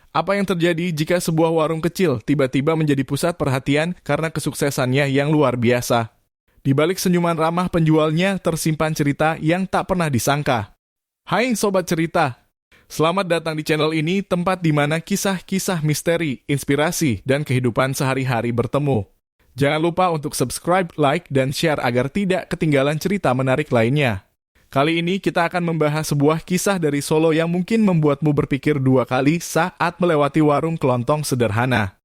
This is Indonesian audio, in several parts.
Apa yang terjadi jika sebuah warung kecil tiba-tiba menjadi pusat perhatian karena kesuksesannya yang luar biasa? Di balik senyuman ramah penjualnya tersimpan cerita yang tak pernah disangka. Hai Sobat Cerita, selamat datang di channel ini, tempat di mana kisah-kisah misteri, inspirasi, dan kehidupan sehari-hari bertemu. Jangan lupa untuk subscribe, like, dan share agar tidak ketinggalan cerita menarik lainnya. Kali ini kita akan membahas sebuah kisah dari Solo yang mungkin membuatmu berpikir dua kali saat melewati warung kelontong sederhana.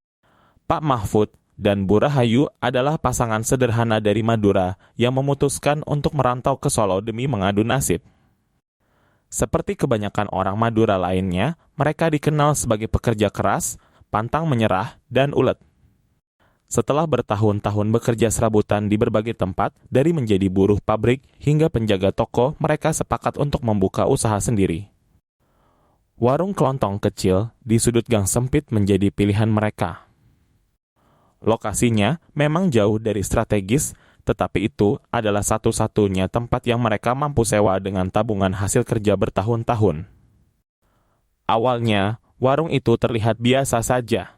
Pak Mahfud dan Bu Rahayu adalah pasangan sederhana dari Madura yang memutuskan untuk merantau ke Solo demi mengadu nasib. Seperti kebanyakan orang Madura lainnya, mereka dikenal sebagai pekerja keras, pantang menyerah, dan ulet. Setelah bertahun-tahun bekerja serabutan di berbagai tempat, dari menjadi buruh pabrik hingga penjaga toko, mereka sepakat untuk membuka usaha sendiri. Warung kelontong kecil di sudut gang sempit menjadi pilihan mereka. Lokasinya memang jauh dari strategis, tetapi itu adalah satu-satunya tempat yang mereka mampu sewa dengan tabungan hasil kerja bertahun-tahun. Awalnya, warung itu terlihat biasa saja.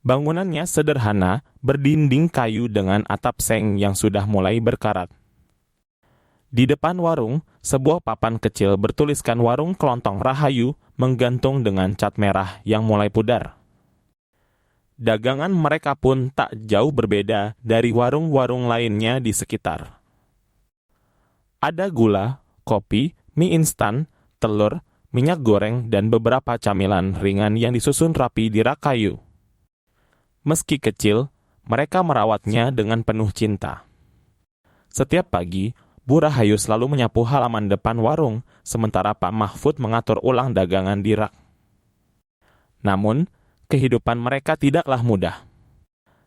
Bangunannya sederhana, berdinding kayu dengan atap seng yang sudah mulai berkarat. Di depan warung, sebuah papan kecil bertuliskan Warung Kelontong Rahayu menggantung dengan cat merah yang mulai pudar. Dagangan mereka pun tak jauh berbeda dari warung-warung lainnya di sekitar. Ada gula, kopi, mie instan, telur, minyak goreng, dan beberapa camilan ringan yang disusun rapi di rak kayu. Meski kecil, mereka merawatnya dengan penuh cinta. Setiap pagi, Bu Rahayu selalu menyapu halaman depan warung, sementara Pak Mahfud mengatur ulang dagangan di rak. Namun, kehidupan mereka tidaklah mudah.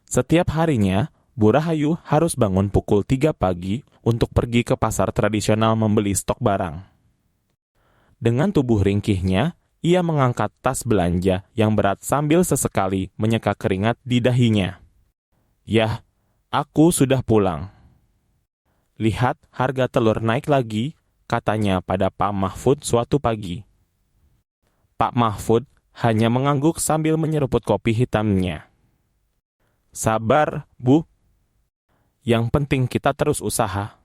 Setiap harinya, Bu Rahayu harus bangun pukul 3 pagi untuk pergi ke pasar tradisional membeli stok barang. Dengan tubuh ringkihnya, ia mengangkat tas belanja yang berat sambil sesekali menyeka keringat di dahinya. Yah, aku sudah pulang. Lihat, harga telur naik lagi, katanya pada Pak Mahfud suatu pagi. Pak Mahfud hanya mengangguk sambil menyeruput kopi hitamnya. Sabar, Bu. Yang penting kita terus usaha.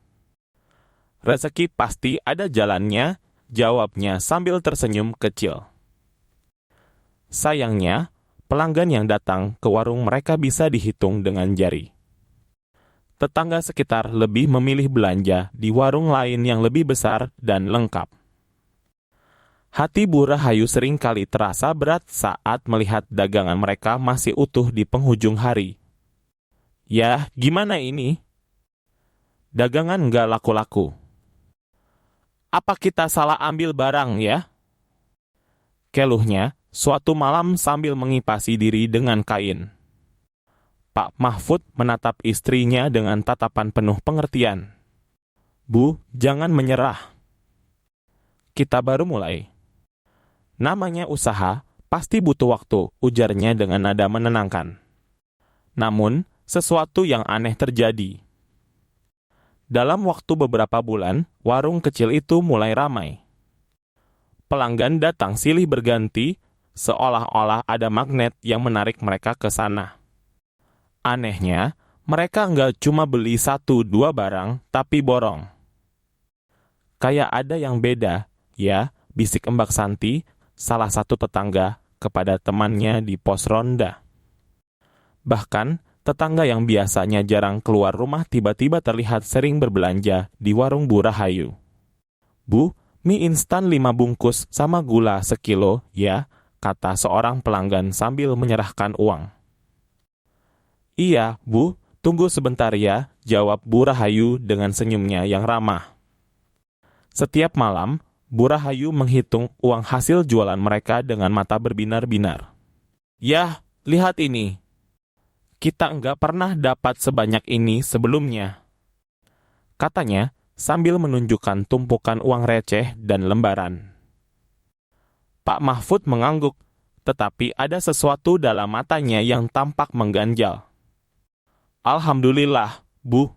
Rezeki pasti ada jalannya, jawabnya sambil tersenyum kecil. Sayangnya, pelanggan yang datang ke warung mereka bisa dihitung dengan jari. Tetangga sekitar lebih memilih belanja di warung lain yang lebih besar dan lengkap. Hati Bu Rahayu seringkali terasa berat saat melihat dagangan mereka masih utuh di penghujung hari. Yah, gimana ini? Dagangan nggak laku-laku. Apa kita salah ambil barang ya? Keluhnya suatu malam sambil mengipasi diri dengan kain. Pak Mahfud menatap istrinya dengan tatapan penuh pengertian. Bu, jangan menyerah. Kita baru mulai. Namanya usaha, pasti butuh waktu, ujarnya dengan nada menenangkan. Namun, sesuatu yang aneh terjadi. Dalam waktu beberapa bulan, warung kecil itu mulai ramai. Pelanggan datang silih berganti, seolah-olah ada magnet yang menarik mereka ke sana. Anehnya, mereka nggak cuma beli 1-2 barang, tapi borong. Kayak ada yang beda, ya, bisik Mbak Santi, salah satu tetangga, kepada temannya di pos ronda. Bahkan, tetangga yang biasanya jarang keluar rumah tiba-tiba terlihat sering berbelanja di warung Bu Rahayu. Bu, mie instan 5 bungkus sama gula sekilo, ya, kata seorang pelanggan sambil menyerahkan uang. Iya, Bu, tunggu sebentar ya, jawab Bu Rahayu dengan senyumnya yang ramah. Setiap malam, Bu Rahayu menghitung uang hasil jualan mereka dengan mata berbinar-binar. Yah, lihat ini. Kita enggak pernah dapat sebanyak ini sebelumnya. Katanya, sambil menunjukkan tumpukan uang receh dan lembaran. Pak Mahfud mengangguk, tetapi ada sesuatu dalam matanya yang tampak mengganjal. Alhamdulillah, Bu.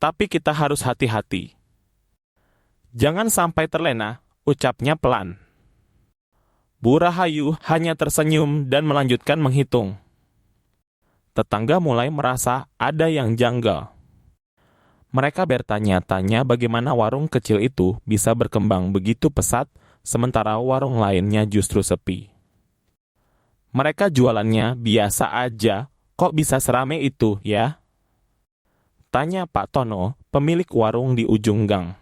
Tapi kita harus hati-hati. Jangan sampai terlena, ucapnya pelan. Bu Rahayu hanya tersenyum dan melanjutkan menghitung. Tetangga mulai merasa ada yang janggal. Mereka bertanya-tanya bagaimana warung kecil itu bisa berkembang begitu pesat, sementara warung lainnya justru sepi. Mereka jualannya biasa aja, kok bisa seramai itu ya? Tanya Pak Tono, pemilik warung di ujung gang.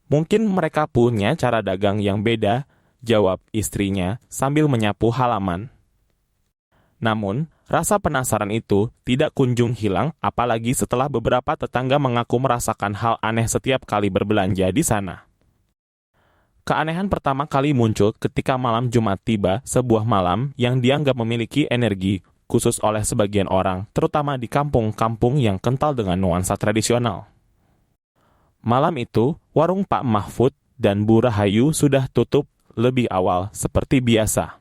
Mungkin mereka punya cara dagang yang beda, jawab istrinya sambil menyapu halaman. Namun, rasa penasaran itu tidak kunjung hilang, apalagi setelah beberapa tetangga mengaku merasakan hal aneh setiap kali berbelanja di sana. Keanehan pertama kali muncul ketika malam Jumat tiba, sebuah malam yang dianggap memiliki energi khusus oleh sebagian orang, terutama di kampung-kampung yang kental dengan nuansa tradisional. Malam itu, warung Pak Mahfud dan Bu Rahayu sudah tutup lebih awal seperti biasa.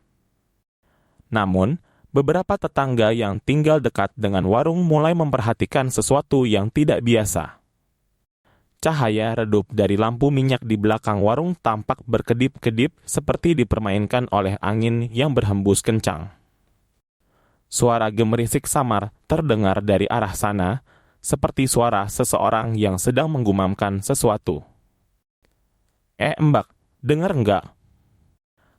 Namun, beberapa tetangga yang tinggal dekat dengan warung mulai memperhatikan sesuatu yang tidak biasa. Cahaya redup dari lampu minyak di belakang warung tampak berkedip-kedip seperti dipermainkan oleh angin yang berhembus kencang. Suara gemerisik samar terdengar dari arah sana, seperti suara seseorang yang sedang menggumamkan sesuatu. Mbak, denger nggak?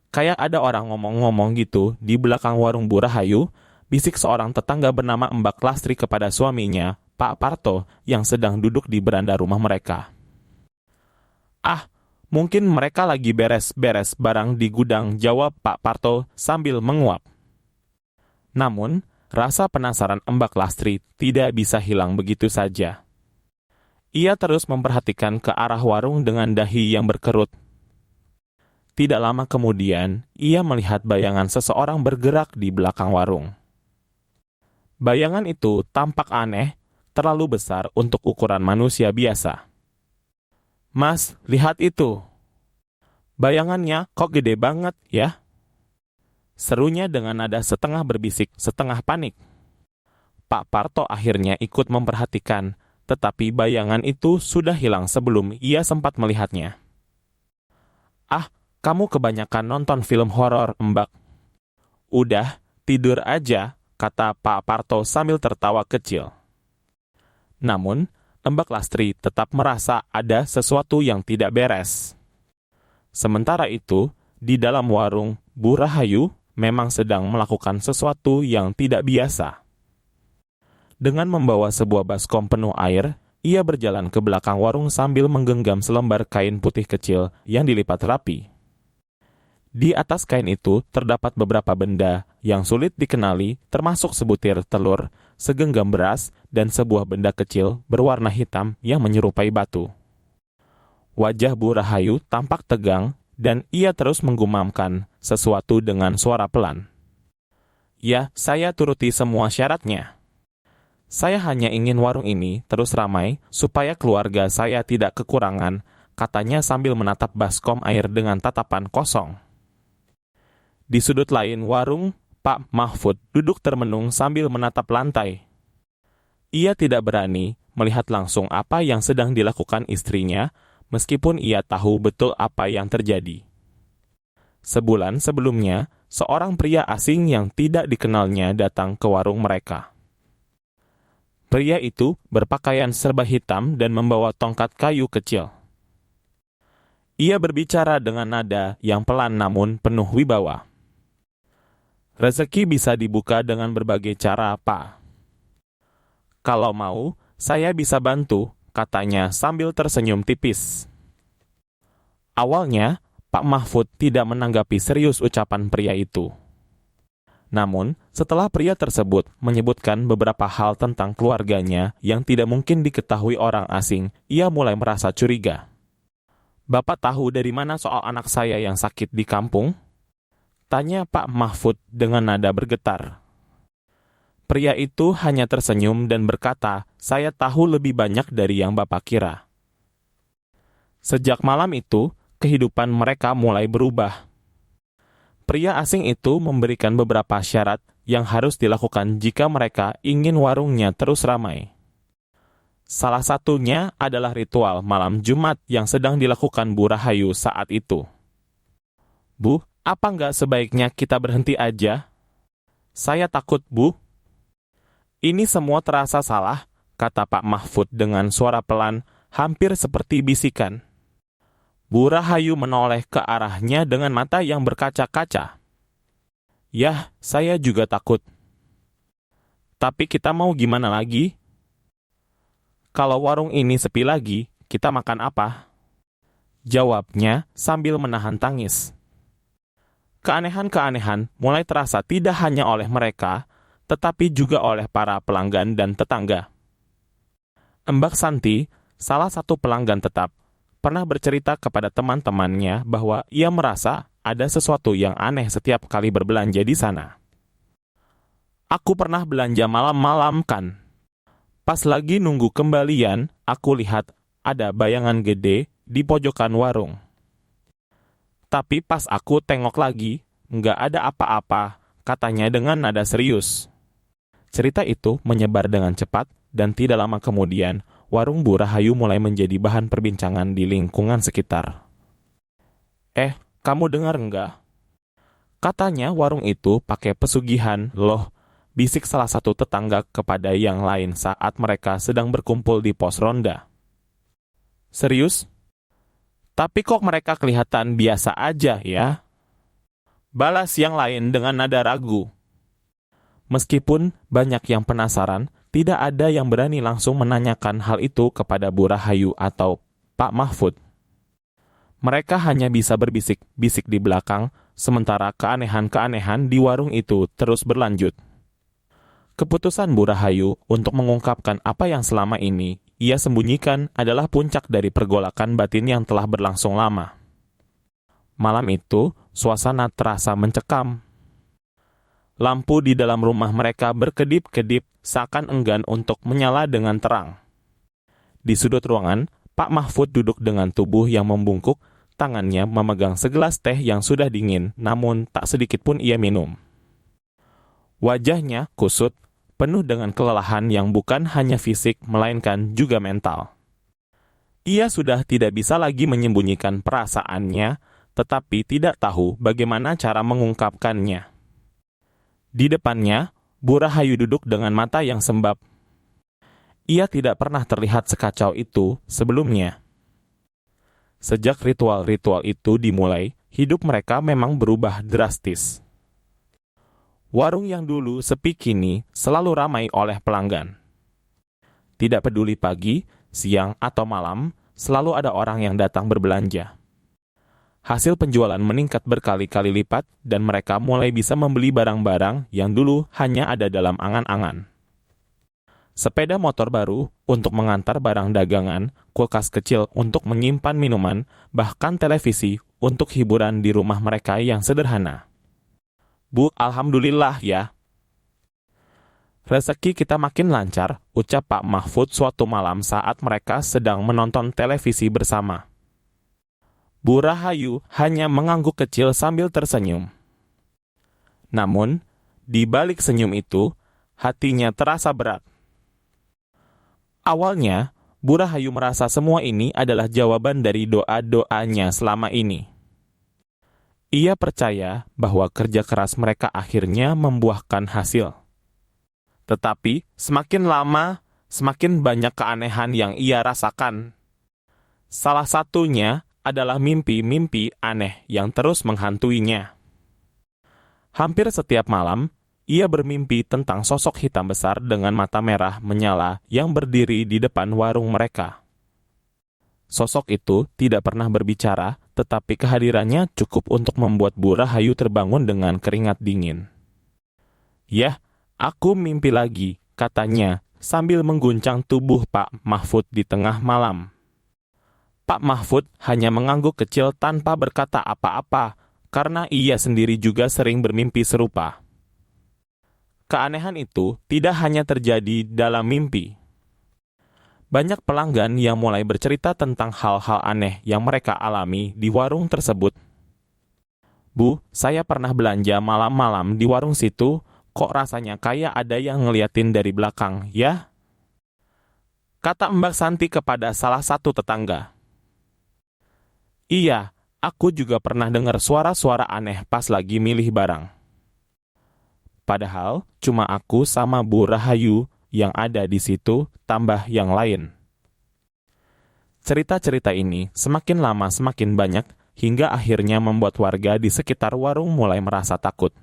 Kayak ada orang ngomong-ngomong gitu di belakang warung Bu Rahayu, bisik seorang tetangga bernama Mbak Lastri kepada suaminya, Pak Parto, yang sedang duduk di beranda rumah mereka. Mungkin mereka lagi beres-beres barang di gudang, jawab Pak Parto sambil menguap. Namun, rasa penasaran Mbak Lastri tidak bisa hilang begitu saja. Ia terus memperhatikan ke arah warung dengan dahi yang berkerut. Tidak lama kemudian, ia melihat bayangan seseorang bergerak di belakang warung. Bayangan itu tampak aneh, terlalu besar untuk ukuran manusia biasa. Mas, lihat itu. Bayangannya kok gede banget ya? Serunya dengan nada setengah berbisik, setengah panik. Pak Parto akhirnya ikut memperhatikan, tetapi bayangan itu sudah hilang sebelum ia sempat melihatnya. Kamu kebanyakan nonton film horor, Mbak. Udah, tidur aja, kata Pak Parto sambil tertawa kecil. Namun, Mbak Lastri tetap merasa ada sesuatu yang tidak beres. Sementara itu, di dalam warung, Bu Rahayu memang sedang melakukan sesuatu yang tidak biasa. Dengan membawa sebuah baskom penuh air, ia berjalan ke belakang warung sambil menggenggam selembar kain putih kecil yang dilipat rapi. Di atas kain itu terdapat beberapa benda yang sulit dikenali, termasuk sebutir telur, segenggam beras, dan sebuah benda kecil berwarna hitam yang menyerupai batu. Wajah Bu Rahayu tampak tegang, dan ia terus menggumamkan sesuatu dengan suara pelan. Ya, saya turuti semua syaratnya. Saya hanya ingin warung ini terus ramai, supaya keluarga saya tidak kekurangan, katanya sambil menatap baskom air dengan tatapan kosong. Di sudut lain warung, Pak Mahfud duduk termenung sambil menatap lantai. Ia tidak berani melihat langsung apa yang sedang dilakukan istrinya, meskipun ia tahu betul apa yang terjadi. Sebulan sebelumnya, seorang pria asing yang tidak dikenalnya datang ke warung mereka. Pria itu berpakaian serba hitam dan membawa tongkat kayu kecil. Ia berbicara dengan nada yang pelan namun penuh wibawa. Rezeki bisa dibuka dengan berbagai cara, Pak. Kalau mau, saya bisa bantu, katanya sambil tersenyum tipis. Awalnya, Pak Mahfud tidak menanggapi serius ucapan pria itu. Namun, setelah pria tersebut menyebutkan beberapa hal tentang keluarganya yang tidak mungkin diketahui orang asing, ia mulai merasa curiga. Bapak tahu dari mana soal anak saya yang sakit di kampung? Tanya Pak Mahfud dengan nada bergetar. Pria itu hanya tersenyum dan berkata, saya tahu lebih banyak dari yang Bapak kira. Sejak malam itu, kehidupan mereka mulai berubah. Pria asing itu memberikan beberapa syarat yang harus dilakukan jika mereka ingin warungnya terus ramai. Salah satunya adalah ritual malam Jumat yang sedang dilakukan Bu Rahayu saat itu. Bu, Apa nggak sebaiknya kita berhenti aja? Saya takut, Bu. Ini semua terasa salah, kata Pak Mahfud dengan suara pelan, hampir seperti bisikan. Bu Rahayu menoleh ke arahnya dengan mata yang berkaca-kaca. Yah, saya juga takut. Tapi kita mau gimana lagi? Kalau warung ini sepi lagi, kita makan apa? Jawabnya sambil menahan tangis. Keanehan-keanehan mulai terasa tidak hanya oleh mereka, tetapi juga oleh para pelanggan dan tetangga. Mbak Santi, salah satu pelanggan tetap, pernah bercerita kepada teman-temannya bahwa ia merasa ada sesuatu yang aneh setiap kali berbelanja di sana. Aku pernah belanja malam-malam kan. Pas lagi nunggu kembalian, aku lihat ada bayangan gede di pojokan warung. Tapi pas aku tengok lagi, nggak ada apa-apa, katanya dengan nada serius. Cerita itu menyebar dengan cepat, dan tidak lama kemudian, warung Bu Rahayu mulai menjadi bahan perbincangan di lingkungan sekitar. Kamu dengar nggak? Katanya warung itu pakai pesugihan, loh, bisik salah satu tetangga kepada yang lain saat mereka sedang berkumpul di pos ronda. Serius? Tapi kok mereka kelihatan biasa aja ya? Balas yang lain dengan nada ragu. Meskipun banyak yang penasaran, tidak ada yang berani langsung menanyakan hal itu kepada Bu Rahayu atau Pak Mahfud. Mereka hanya bisa berbisik-bisik di belakang, sementara keanehan-keanehan di warung itu terus berlanjut. Keputusan Bu Rahayu untuk mengungkapkan apa yang selama ini ia sembunyikan adalah puncak dari pergolakan batin yang telah berlangsung lama. Malam itu, suasana terasa mencekam. Lampu di dalam rumah mereka berkedip-kedip seakan enggan untuk menyala dengan terang. Di sudut ruangan, Pak Mahfud duduk dengan tubuh yang membungkuk, tangannya memegang segelas teh yang sudah dingin, namun tak sedikit pun ia minum. Wajahnya kusut, penuh dengan kelelahan yang bukan hanya fisik, melainkan juga mental. Ia sudah tidak bisa lagi menyembunyikan perasaannya, tetapi tidak tahu bagaimana cara mengungkapkannya. Di depannya, Bu Rahayu duduk dengan mata yang sembab. Ia tidak pernah terlihat sekacau itu sebelumnya. Sejak ritual-ritual itu dimulai, hidup mereka memang berubah drastis. Warung yang dulu sepi kini selalu ramai oleh pelanggan. Tidak peduli pagi, siang, atau malam, selalu ada orang yang datang berbelanja. Hasil penjualan meningkat berkali-kali lipat dan mereka mulai bisa membeli barang-barang yang dulu hanya ada dalam angan-angan. Sepeda motor baru untuk mengantar barang dagangan, kulkas kecil untuk menyimpan minuman, bahkan televisi untuk hiburan di rumah mereka yang sederhana. Bu, alhamdulillah ya. Rezeki kita makin lancar, ucap Pak Mahfud suatu malam saat mereka sedang menonton televisi bersama. Bu Rahayu hanya mengangguk kecil sambil tersenyum. Namun, di balik senyum itu, hatinya terasa berat. Awalnya, Bu Rahayu merasa semua ini adalah jawaban dari doa-doanya selama ini. Ia percaya bahwa kerja keras mereka akhirnya membuahkan hasil. Tetapi, semakin lama, semakin banyak keanehan yang ia rasakan. Salah satunya adalah mimpi-mimpi aneh yang terus menghantuinya. Hampir setiap malam, ia bermimpi tentang sosok hitam besar dengan mata merah menyala yang berdiri di depan warung mereka. Sosok itu tidak pernah berbicara, tetapi kehadirannya cukup untuk membuat Bu Rahayu terbangun dengan keringat dingin. Yah, aku mimpi lagi, katanya, sambil mengguncang tubuh Pak Mahfud di tengah malam. Pak Mahfud hanya mengangguk kecil tanpa berkata apa-apa, karena ia sendiri juga sering bermimpi serupa. Keanehan itu tidak hanya terjadi dalam mimpi. Banyak pelanggan yang mulai bercerita tentang hal-hal aneh yang mereka alami di warung tersebut. Bu, saya pernah belanja malam-malam di warung situ, kok rasanya kayak ada yang ngeliatin dari belakang, ya? Kata Mbak Santi kepada salah satu tetangga. Iya, Aku juga pernah dengar suara-suara aneh pas lagi milih barang. Padahal cuma aku sama Bu Rahayu yang ada di situ, tambah yang lain. Cerita-cerita ini semakin lama semakin banyak, hingga akhirnya membuat warga di sekitar warung mulai merasa takut.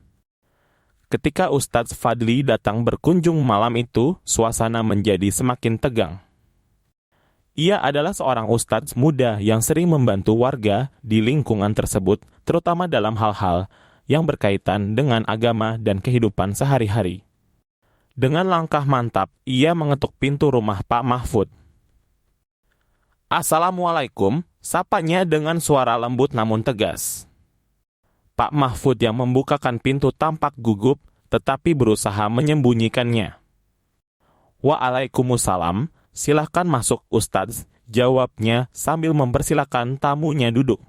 Ketika Ustadz Fadli datang berkunjung malam itu, suasana menjadi semakin tegang. Ia adalah seorang ustadz muda yang sering membantu warga di lingkungan tersebut, terutama dalam hal-hal yang berkaitan dengan agama dan kehidupan sehari-hari. Dengan langkah mantap, ia mengetuk pintu rumah Pak Mahfud. "Assalamualaikum," sapanya dengan suara lembut namun tegas. Pak Mahfud yang membukakan pintu tampak gugup, tetapi berusaha menyembunyikannya. "Waalaikumsalam, silahkan masuk Ustadz," jawabnya sambil mempersilahkan tamunya duduk.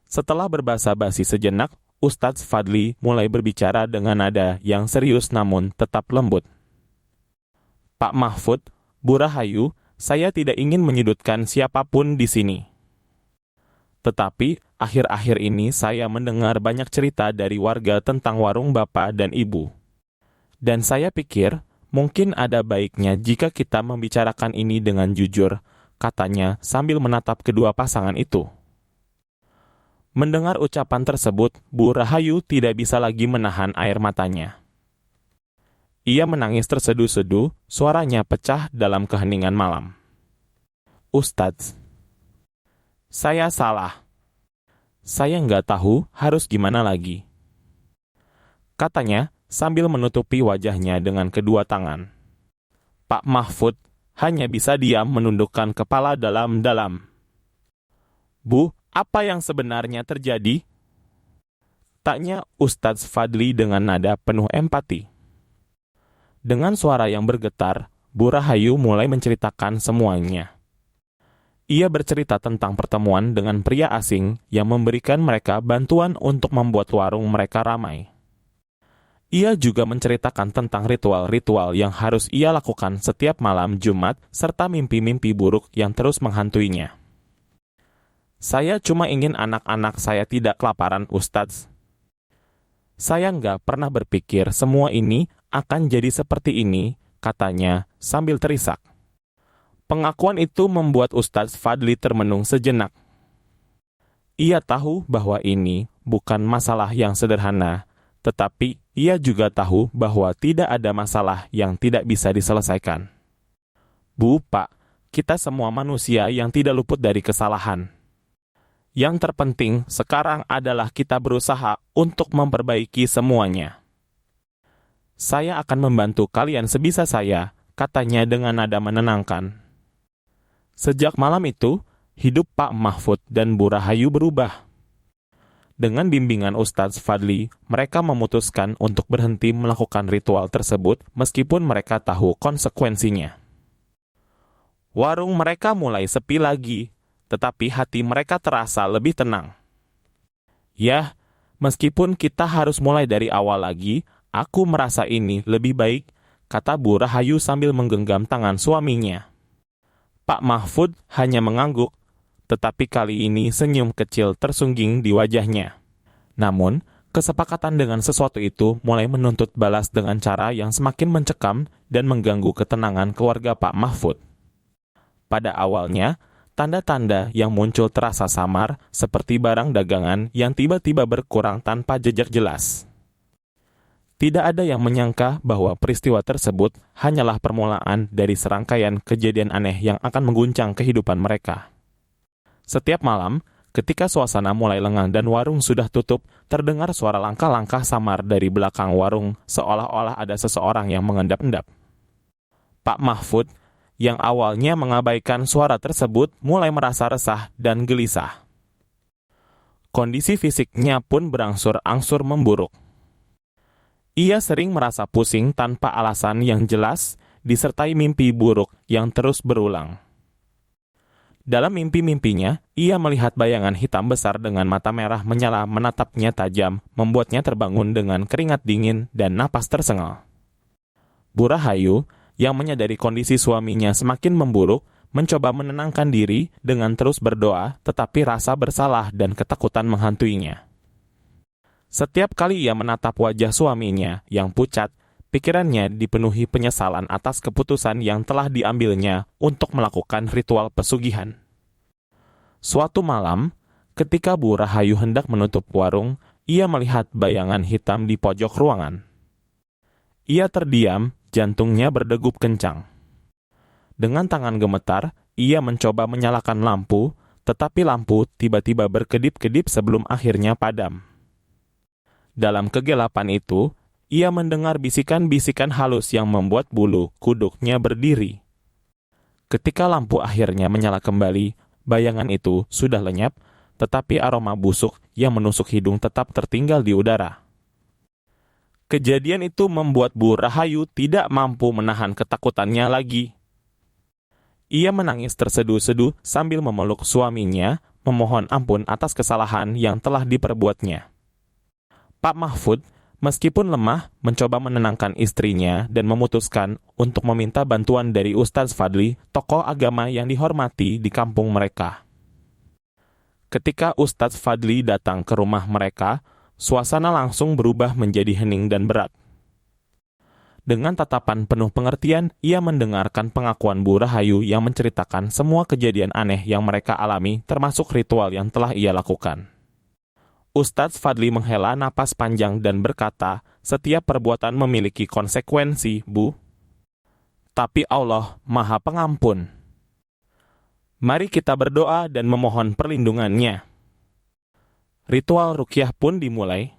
Setelah berbasa-basi sejenak, Ustadz Fadli mulai berbicara dengan nada yang serius namun tetap lembut. "Pak Mahfud, Bu Rahayu, saya tidak ingin menyudutkan siapapun di sini. Tetapi, akhir-akhir ini saya mendengar banyak cerita dari warga tentang warung Bapak dan Ibu. Dan saya pikir, mungkin ada baiknya jika kita membicarakan ini dengan jujur," katanya sambil menatap kedua pasangan itu. Mendengar ucapan tersebut, Bu Rahayu tidak bisa lagi menahan air matanya. Ia menangis terseduh-seduh, suaranya pecah dalam keheningan malam. "Ustadz, saya salah. Saya nggak tahu harus gimana lagi," katanya sambil menutupi wajahnya dengan kedua tangan. Pak Mahfud hanya bisa diam menundukkan kepala dalam-dalam. "Bu, apa yang sebenarnya terjadi?" tanya Ustadz Fadli dengan nada penuh empati. Dengan suara yang bergetar, Bu Rahayu mulai menceritakan semuanya. Ia bercerita tentang pertemuan dengan pria asing yang memberikan mereka bantuan untuk membuat warung mereka ramai. Ia juga menceritakan tentang ritual-ritual yang harus ia lakukan setiap malam Jumat serta mimpi-mimpi buruk yang terus menghantuinya. "Saya cuma ingin anak-anak saya tidak kelaparan, Ustadz. Saya nggak pernah berpikir semua ini akan jadi seperti ini," katanya sambil terisak. Pengakuan itu membuat Ustadz Fadli termenung sejenak. Ia tahu bahwa ini bukan masalah yang sederhana, tetapi ia juga tahu bahwa tidak ada masalah yang tidak bisa diselesaikan. "Bu, Pak, kita semua manusia yang tidak luput dari kesalahan. Yang terpenting sekarang adalah kita berusaha untuk memperbaiki semuanya. Saya akan membantu kalian sebisa saya," katanya dengan nada menenangkan. Sejak malam itu, hidup Pak Mahfud dan Bu Rahayu berubah. Dengan bimbingan Ustadz Fadli, mereka memutuskan untuk berhenti melakukan ritual tersebut meskipun mereka tahu konsekuensinya. Warung mereka mulai sepi lagi, tetapi hati mereka terasa lebih tenang. "Ya, meskipun kita harus mulai dari awal lagi, aku merasa ini lebih baik," kata Bu Rahayu sambil menggenggam tangan suaminya. Pak Mahfud hanya mengangguk, tetapi kali ini senyum kecil tersungging di wajahnya. Namun, kesepakatan dengan sesuatu itu mulai menuntut balas dengan cara yang semakin mencekam dan mengganggu ketenangan keluarga Pak Mahfud. Pada awalnya, tanda-tanda yang muncul terasa samar, seperti barang dagangan yang tiba-tiba berkurang tanpa jejak jelas. Tidak ada yang menyangka bahwa peristiwa tersebut hanyalah permulaan dari serangkaian kejadian aneh yang akan mengguncang kehidupan mereka. Setiap malam, ketika suasana mulai lengang dan warung sudah tutup, terdengar suara langkah-langkah samar dari belakang warung, seolah-olah ada seseorang yang mengendap-endap. Pak Mahfud, yang awalnya mengabaikan suara tersebut, mulai merasa resah dan gelisah. Kondisi fisiknya pun berangsur-angsur memburuk. Ia sering merasa pusing tanpa alasan yang jelas, disertai mimpi buruk yang terus berulang. Dalam mimpi-mimpinya, ia melihat bayangan hitam besar dengan mata merah menyala menatapnya tajam, membuatnya terbangun dengan keringat dingin dan napas tersengal. Bu Rahayu, yang menyadari kondisi suaminya semakin memburuk, mencoba menenangkan diri dengan terus berdoa, tetapi rasa bersalah dan ketakutan menghantuinya. Setiap kali ia menatap wajah suaminya yang pucat, pikirannya dipenuhi penyesalan atas keputusan yang telah diambilnya untuk melakukan ritual pesugihan. Suatu malam, ketika Bu Rahayu hendak menutup warung, ia melihat bayangan hitam di pojok ruangan. Ia terdiam, jantungnya berdegup kencang. Dengan tangan gemetar, ia mencoba menyalakan lampu, tetapi lampu tiba-tiba berkedip-kedip sebelum akhirnya padam. Dalam kegelapan itu, ia mendengar bisikan-bisikan halus yang membuat bulu kuduknya berdiri. Ketika lampu akhirnya menyala kembali, bayangan itu sudah lenyap, tetapi aroma busuk yang menusuk hidung tetap tertinggal di udara. Kejadian itu membuat Bu Rahayu tidak mampu menahan ketakutannya lagi. Ia menangis terseduh-seduh sambil memeluk suaminya, memohon ampun atas kesalahan yang telah diperbuatnya. Pak Mahfud, meskipun lemah, mencoba menenangkan istrinya dan memutuskan untuk meminta bantuan dari Ustadz Fadli, tokoh agama yang dihormati di kampung mereka. Ketika Ustadz Fadli datang ke rumah mereka, suasana langsung berubah menjadi hening dan berat. Dengan tatapan penuh pengertian, ia mendengarkan pengakuan Bu Rahayu yang menceritakan semua kejadian aneh yang mereka alami, termasuk ritual yang telah ia lakukan. Ustadz Fadli menghela napas panjang dan berkata, "Setiap perbuatan memiliki konsekuensi, Bu. Tapi Allah Maha Pengampun. Mari kita berdoa dan memohon perlindungannya." Ritual ruqyah pun dimulai.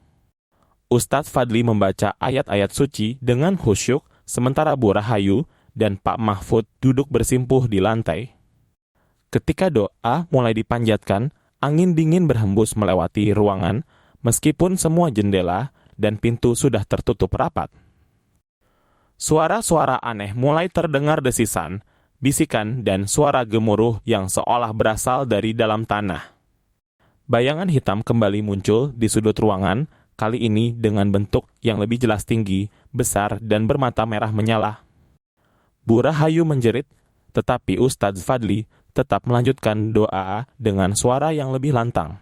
Ustadz Fadli membaca ayat-ayat suci dengan khusyuk, sementara Bu Rahayu dan Pak Mahfud duduk bersimpuh di lantai. Ketika doa mulai dipanjatkan, angin dingin berhembus melewati ruangan, meskipun semua jendela dan pintu sudah tertutup rapat. Suara-suara aneh mulai terdengar, desisan, bisikan, dan suara gemuruh yang seolah berasal dari dalam tanah. Bayangan hitam kembali muncul di sudut ruangan, kali ini dengan bentuk yang lebih jelas, tinggi, besar, dan bermata merah menyala. Bu Rahayu menjerit, tetapi Ustadz Fadli tetap melanjutkan doa dengan suara yang lebih lantang.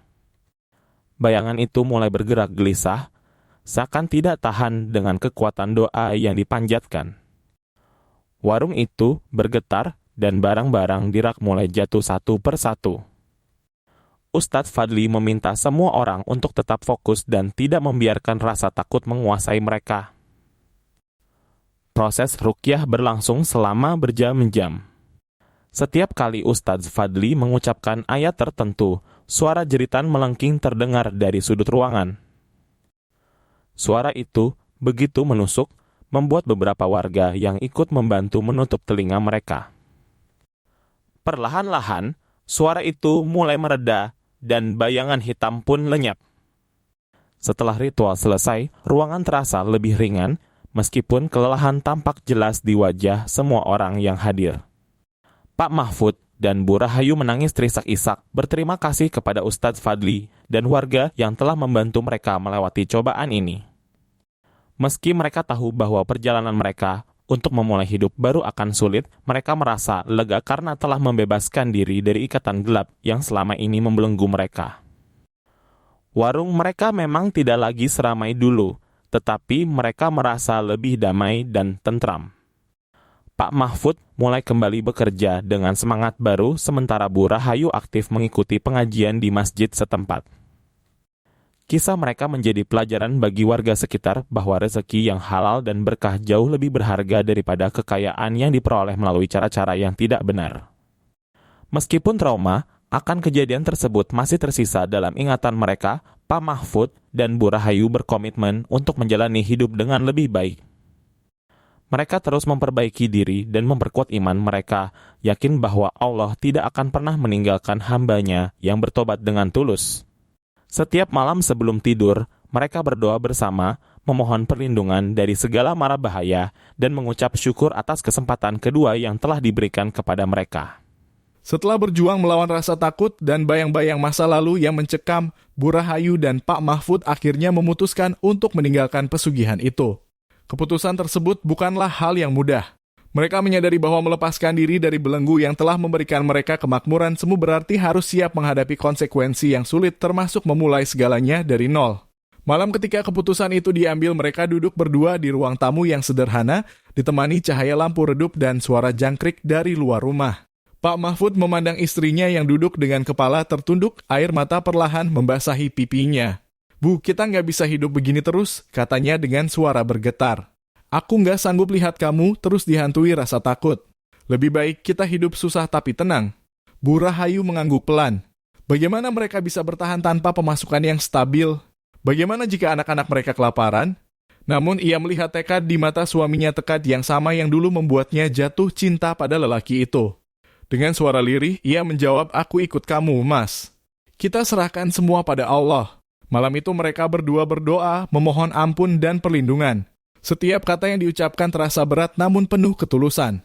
Bayangan itu mulai bergerak gelisah, seakan tidak tahan dengan kekuatan doa yang dipanjatkan. Warung itu bergetar dan barang-barang di rak mulai jatuh satu persatu. Ustadz Fadli meminta semua orang untuk tetap fokus dan tidak membiarkan rasa takut menguasai mereka. Proses ruqyah berlangsung selama berjam-jam. Setiap kali Ustadz Fadli mengucapkan ayat tertentu, suara jeritan melengking terdengar dari sudut ruangan. Suara itu begitu menusuk, membuat beberapa warga yang ikut membantu menutup telinga mereka. Perlahan-lahan, suara itu mulai mereda dan bayangan hitam pun lenyap. Setelah ritual selesai, ruangan terasa lebih ringan, meskipun kelelahan tampak jelas di wajah semua orang yang hadir. Pak Mahfud dan Bu Rahayu menangis terisak-isak, berterima kasih kepada Ustadz Fadli dan warga yang telah membantu mereka melewati cobaan ini. Meski mereka tahu bahwa perjalanan mereka untuk memulai hidup baru akan sulit, mereka merasa lega karena telah membebaskan diri dari ikatan gelap yang selama ini membelenggu mereka. Warung mereka memang tidak lagi seramai dulu, tetapi mereka merasa lebih damai dan tentram. Pak Mahfud mulai kembali bekerja dengan semangat baru, sementara Bu Rahayu aktif mengikuti pengajian di masjid setempat. Kisah mereka menjadi pelajaran bagi warga sekitar bahwa rezeki yang halal dan berkah jauh lebih berharga daripada kekayaan yang diperoleh melalui cara-cara yang tidak benar. Meskipun trauma akan kejadian tersebut masih tersisa dalam ingatan mereka, Pak Mahfud dan Bu Rahayu berkomitmen untuk menjalani hidup dengan lebih baik. Mereka terus memperbaiki diri dan memperkuat iman mereka, yakin bahwa Allah tidak akan pernah meninggalkan hamba-Nya yang bertobat dengan tulus. Setiap malam sebelum tidur, mereka berdoa bersama, memohon perlindungan dari segala mara bahaya, dan mengucap syukur atas kesempatan kedua yang telah diberikan kepada mereka. Setelah berjuang melawan rasa takut dan bayang-bayang masa lalu yang mencekam, Bu Rahayu dan Pak Mahfud akhirnya memutuskan untuk meninggalkan pesugihan itu. Keputusan tersebut bukanlah hal yang mudah. Mereka menyadari bahwa melepaskan diri dari belenggu yang telah memberikan mereka kemakmuran semu berarti harus siap menghadapi konsekuensi yang sulit termasuk memulai segalanya dari nol. Malam ketika keputusan itu diambil, mereka duduk berdua di ruang tamu yang sederhana, ditemani cahaya lampu redup dan suara jangkrik dari luar rumah. Pak Mahfud memandang istrinya yang duduk dengan kepala tertunduk, air mata perlahan membasahi pipinya. "Bu, kita nggak bisa hidup begini terus," katanya dengan suara bergetar. "Aku nggak sanggup lihat kamu terus dihantui rasa takut. Lebih baik kita hidup susah tapi tenang." Bu Rahayu mengangguk pelan. Bagaimana mereka bisa bertahan tanpa pemasukan yang stabil? Bagaimana jika anak-anak mereka kelaparan? Namun ia melihat tekad di mata suaminya, tekad yang sama yang dulu membuatnya jatuh cinta pada lelaki itu. Dengan suara lirih, ia menjawab, "Aku ikut kamu, Mas. Kita serahkan semua pada Allah." Malam itu mereka berdua berdoa, memohon ampun dan perlindungan. Setiap kata yang diucapkan terasa berat namun penuh ketulusan.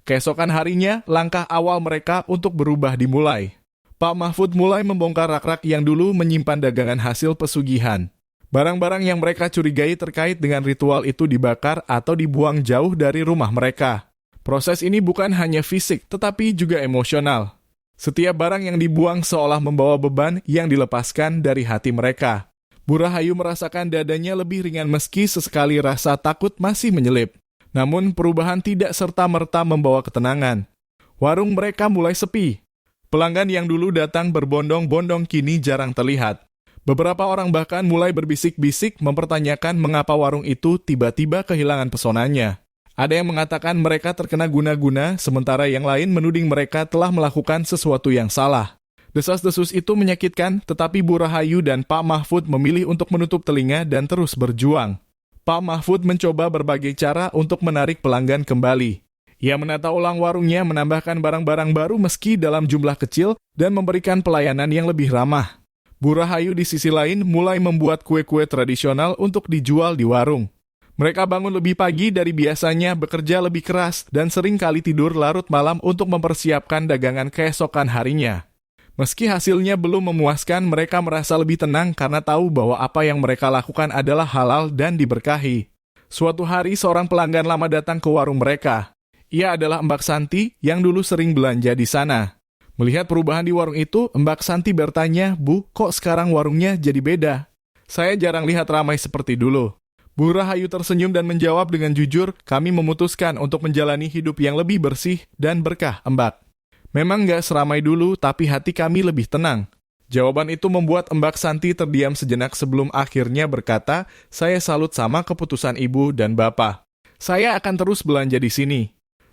Keesokan harinya, langkah awal mereka untuk berubah dimulai. Pak Mahfud mulai membongkar rak-rak yang dulu menyimpan dagangan hasil pesugihan. Barang-barang yang mereka curigai terkait dengan ritual itu dibakar atau dibuang jauh dari rumah mereka. Proses ini bukan hanya fisik, tetapi juga emosional. Setiap barang yang dibuang seolah membawa beban yang dilepaskan dari hati mereka. Bu Rahayu merasakan dadanya lebih ringan meski sesekali rasa takut masih menyelip. Namun perubahan tidak serta-merta membawa ketenangan. Warung mereka mulai sepi. Pelanggan yang dulu datang berbondong-bondong kini jarang terlihat. Beberapa orang bahkan mulai berbisik-bisik mempertanyakan mengapa warung itu tiba-tiba kehilangan pesonanya. Ada yang mengatakan mereka terkena guna-guna, sementara yang lain menuding mereka telah melakukan sesuatu yang salah. Desas-desus itu menyakitkan, tetapi Bu Rahayu dan Pak Mahfud memilih untuk menutup telinga dan terus berjuang. Pak Mahfud mencoba berbagai cara untuk menarik pelanggan kembali. Ia menata ulang warungnya, menambahkan barang-barang baru meski dalam jumlah kecil, dan memberikan pelayanan yang lebih ramah. Bu Rahayu di sisi lain mulai membuat kue-kue tradisional untuk dijual di warung. Mereka bangun lebih pagi dari biasanya, bekerja lebih keras, dan sering kali tidur larut malam untuk mempersiapkan dagangan keesokan harinya. Meski hasilnya belum memuaskan, mereka merasa lebih tenang karena tahu bahwa apa yang mereka lakukan adalah halal dan diberkahi. Suatu hari, seorang pelanggan lama datang ke warung mereka. Ia adalah Mbak Santi yang dulu sering belanja di sana. Melihat perubahan di warung itu, Mbak Santi bertanya, "Bu, kok sekarang warungnya jadi beda? Saya jarang lihat ramai seperti dulu." Bu Rahayu tersenyum dan menjawab dengan jujur, "Kami memutuskan untuk menjalani hidup yang lebih bersih dan berkah, Mbak. Memang nggak seramai dulu, tapi hati kami lebih tenang." Jawaban itu membuat Mbak Santi terdiam sejenak sebelum akhirnya berkata, "Saya salut sama keputusan Ibu dan Bapak. Saya akan terus belanja di sini."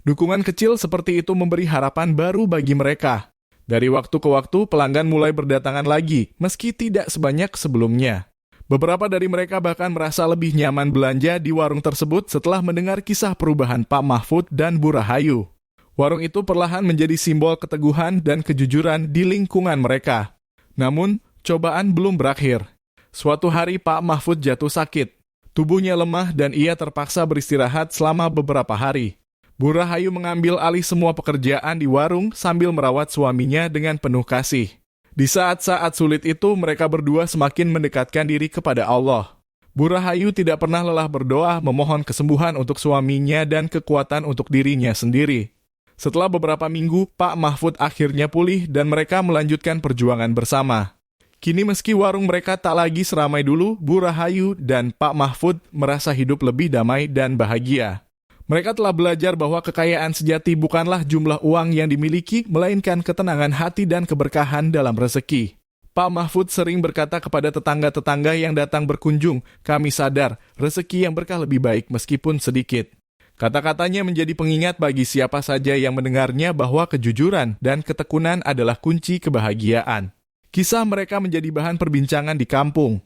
Dukungan kecil seperti itu memberi harapan baru bagi mereka. Dari waktu ke waktu, pelanggan mulai berdatangan lagi, meski tidak sebanyak sebelumnya. Beberapa dari mereka bahkan merasa lebih nyaman belanja di warung tersebut setelah mendengar kisah perubahan Pak Mahfud dan Bu Rahayu. Warung itu perlahan menjadi simbol keteguhan dan kejujuran di lingkungan mereka. Namun, cobaan belum berakhir. Suatu hari Pak Mahfud jatuh sakit. Tubuhnya lemah dan ia terpaksa beristirahat selama beberapa hari. Bu Rahayu mengambil alih semua pekerjaan di warung sambil merawat suaminya dengan penuh kasih. Di saat-saat sulit itu, mereka berdua semakin mendekatkan diri kepada Allah. Bu Rahayu tidak pernah lelah berdoa, memohon kesembuhan untuk suaminya dan kekuatan untuk dirinya sendiri. Setelah beberapa minggu, Pak Mahfud akhirnya pulih dan mereka melanjutkan perjuangan bersama. Kini meski warung mereka tak lagi seramai dulu, Bu Rahayu dan Pak Mahfud merasa hidup lebih damai dan bahagia. Mereka telah belajar bahwa kekayaan sejati bukanlah jumlah uang yang dimiliki, melainkan ketenangan hati dan keberkahan dalam rezeki. Pak Mahfud sering berkata kepada tetangga-tetangga yang datang berkunjung, "Kami sadar, rezeki yang berkah lebih baik meskipun sedikit." Kata-katanya menjadi pengingat bagi siapa saja yang mendengarnya bahwa kejujuran dan ketekunan adalah kunci kebahagiaan. Kisah mereka menjadi bahan perbincangan di kampung.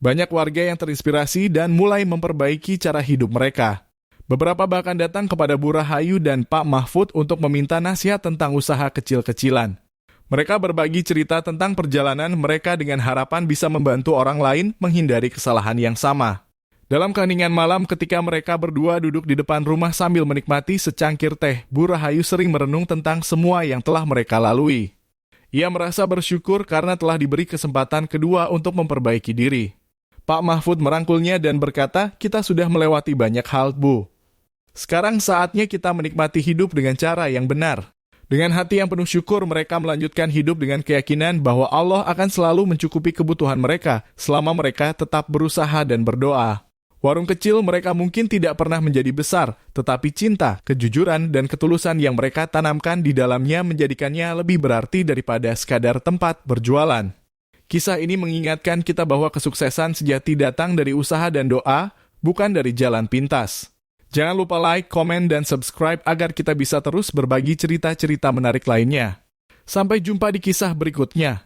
Banyak warga yang terinspirasi dan mulai memperbaiki cara hidup mereka. Beberapa bahkan datang kepada Bu Rahayu dan Pak Mahfud untuk meminta nasihat tentang usaha kecil-kecilan. Mereka berbagi cerita tentang perjalanan mereka dengan harapan bisa membantu orang lain menghindari kesalahan yang sama. Dalam keheningan malam ketika mereka berdua duduk di depan rumah sambil menikmati secangkir teh, Bu Rahayu sering merenung tentang semua yang telah mereka lalui. Ia merasa bersyukur karena telah diberi kesempatan kedua untuk memperbaiki diri. Pak Mahfud merangkulnya dan berkata, "Kita sudah melewati banyak hal, Bu. Sekarang saatnya kita menikmati hidup dengan cara yang benar. Dengan hati yang penuh syukur, mereka melanjutkan hidup dengan keyakinan bahwa Allah akan selalu mencukupi kebutuhan mereka selama mereka tetap berusaha dan berdoa. Warung kecil mereka mungkin tidak pernah menjadi besar, tetapi cinta, kejujuran, dan ketulusan yang mereka tanamkan di dalamnya menjadikannya lebih berarti daripada sekadar tempat berjualan. Kisah ini mengingatkan kita bahwa kesuksesan sejati datang dari usaha dan doa, bukan dari jalan pintas. Jangan lupa like, komen, dan subscribe agar kita bisa terus berbagi cerita-cerita menarik lainnya. Sampai jumpa di kisah berikutnya.